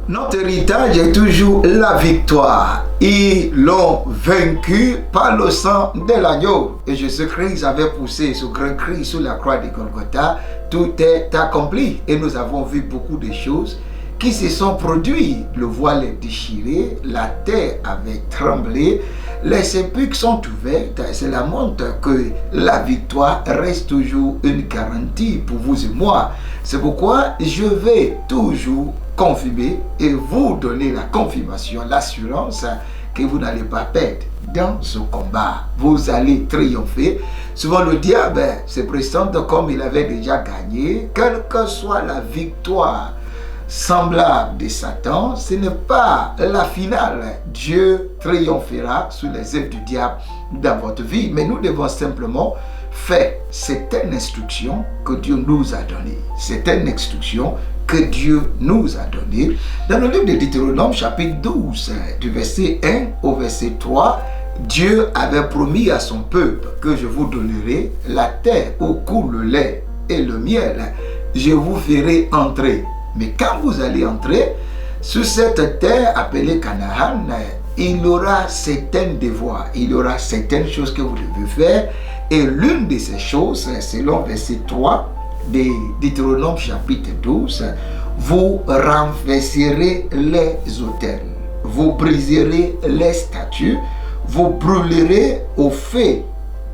Notre héritage est toujours la victoire. Ils l'ont vaincu par le sang de l'agneau. Et Jésus-Christ avait poussé ce grand cri sur la croix de Golgotha. Tout est accompli. Et nous avons vu beaucoup de choses qui se sont produites. Le voile est déchiré, la terre avait tremblé, les sépulcres sont ouverts. Cela montre que la victoire reste toujours une garantie pour vous et moi. C'est pourquoi je vais toujours confirmer et vous donner la confirmation, l'assurance que vous n'allez pas perdre dans ce combat. Vous allez triompher. Souvent le diable se présente comme il avait déjà gagné. Quelle que soit la victoire semblable de Satan, ce n'est pas la finale. Dieu triomphera sous les œuvres du diable dans votre vie. Mais nous devons simplement faire certaines instructions que Dieu nous a données. Certaines instructions que Dieu nous a données. Dans le livre de Deutéronome, chapitre 12, du verset 1 au verset 3, Dieu avait promis à son peuple que je vous donnerai la terre où coule le lait et le miel. Je vous ferai entrer. Mais quand vous allez entrer sur cette terre appelée Canaan, il y aura certains devoirs, il y aura certaines choses que vous devez faire. Et l'une de ces choses, selon verset 3 de Deutéronome chapitre 12, vous renverserez les autels, vous briserez les statues, vous brûlerez au feu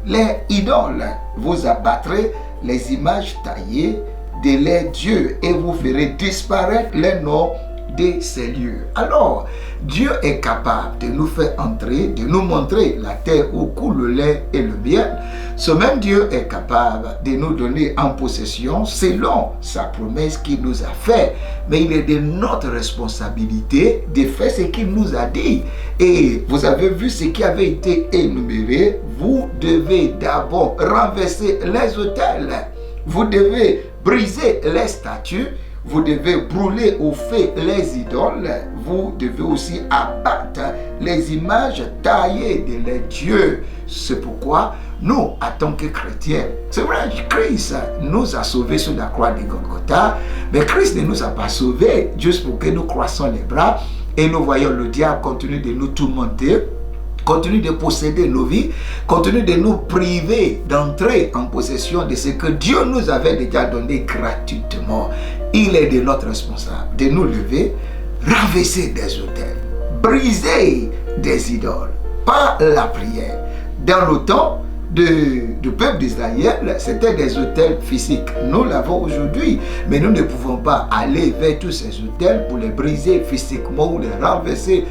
les idoles, vous abattrez les images taillées de les dieux et vous ferez disparaître les noms de ces lieux. Alors, Dieu est capable de nous faire entrer, de nous montrer la terre où coule le lait et le miel. Ce même Dieu est capable de nous donner en possession selon sa promesse qu'il nous a fait. Mais il est de notre responsabilité de faire ce qu'il nous a dit. Et vous avez vu ce qui avait été énuméré. Vous devez d'abord renverser les autels. Vous devez briser les statues, vous devez brûler au feu les idoles, vous devez aussi abattre les images taillées de les dieux. C'est pourquoi nous, en tant que chrétiens, c'est vrai, Christ nous a sauvés sur la croix de Golgotha, mais Christ ne nous a pas sauvés juste pour que nous croissons les bras et nous voyons le diable continuer de nous tourmenter, continue de posséder nos vies, continue de nous priver d'entrer en possession de ce que Dieu nous avait déjà donné gratuitement. Il est de notre responsable de nous lever, renverser des autels, briser des idoles par la prière. Dans le temps du peuple d'Israël, c'était des autels physiques. Nous l'avons aujourd'hui, mais nous ne pouvons pas aller vers tous ces autels pour les briser physiquement ou les renverser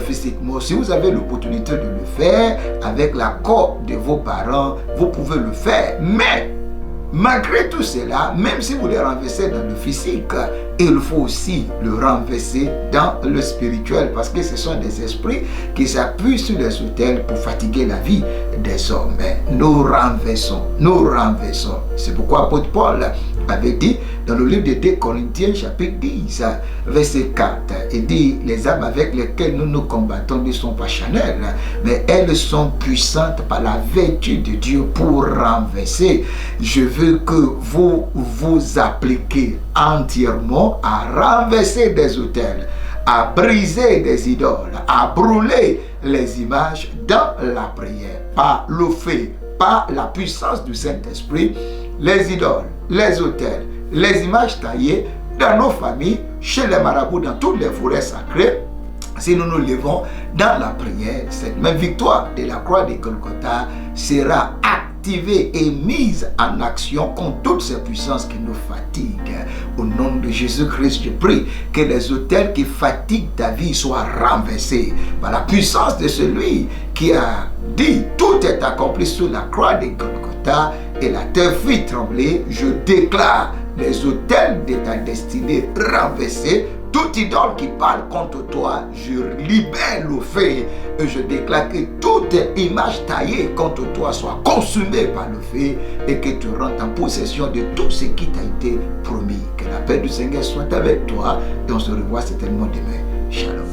physiquement. Si vous avez l'opportunité de le faire avec l'accord de vos parents, vous pouvez le faire. Mais malgré tout cela, même si vous les renversez dans le physique, il faut aussi le renverser dans le spirituel, parce que ce sont des esprits qui s'appuient sur les autels pour fatiguer la vie des hommes. Nous renversons, nous renversons. C'est pourquoi l'apôtre Paul avait dit dans le livre de 2 Corinthiens chapitre 10 verset 4, il dit: les armes avec lesquelles nous nous combattons ne sont pas charnelles, mais elles sont puissantes par la vertu de Dieu pour renverser. Je veux que vous vous appliquez entièrement à renverser des autels, à briser des idoles, à brûler les images dans la prière, par le feu, par la puissance du Saint-Esprit. Les idoles, les autels, les images taillées dans nos familles, chez les marabouts, dans toutes les forêts sacrées. Si nous nous levons dans la prière, cette même victoire de la croix de Golgotha sera activée et mise en action contre toutes ces puissances qui nous fatiguent. Au nom de Jésus-Christ, je prie que les autels qui fatiguent ta vie soient renversés par la puissance de celui qui a dit: tout est accompli sur la croix de Golgotha, et la terre fit trembler. Je déclare les autels de ta destinée renversés. Toute idole qui parle contre toi, je libère le feu et je déclare que toute image taillée contre toi soit consumée par le feu et que tu rentres en possession de tout ce qui t'a été promis. Que la paix du Seigneur soit avec toi et on se revoit certainement demain. Shalom.